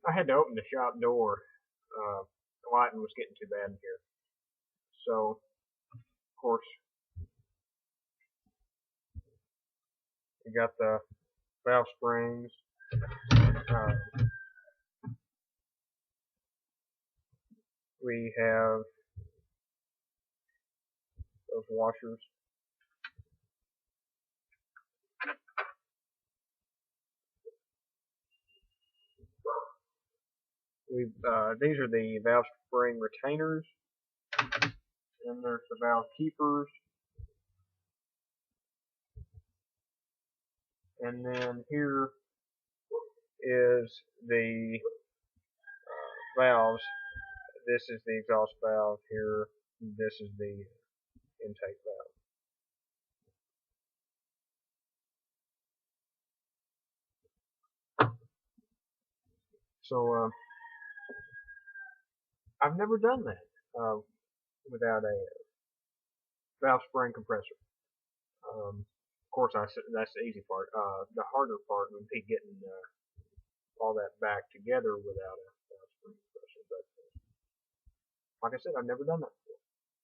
I had to open the shop door. The lighting was getting too bad in here. So, of course, we got the valve springs. We have those washers. These are the valve spring retainers. Then there's the valve keepers. And then here is the valves. This is the exhaust valve here. This is the intake valve. So I've never done that without a valve spring compressor. Of course, that's the easy part. The harder part would be getting all that back together without a valve spring compressor. But like I said, I've never done that.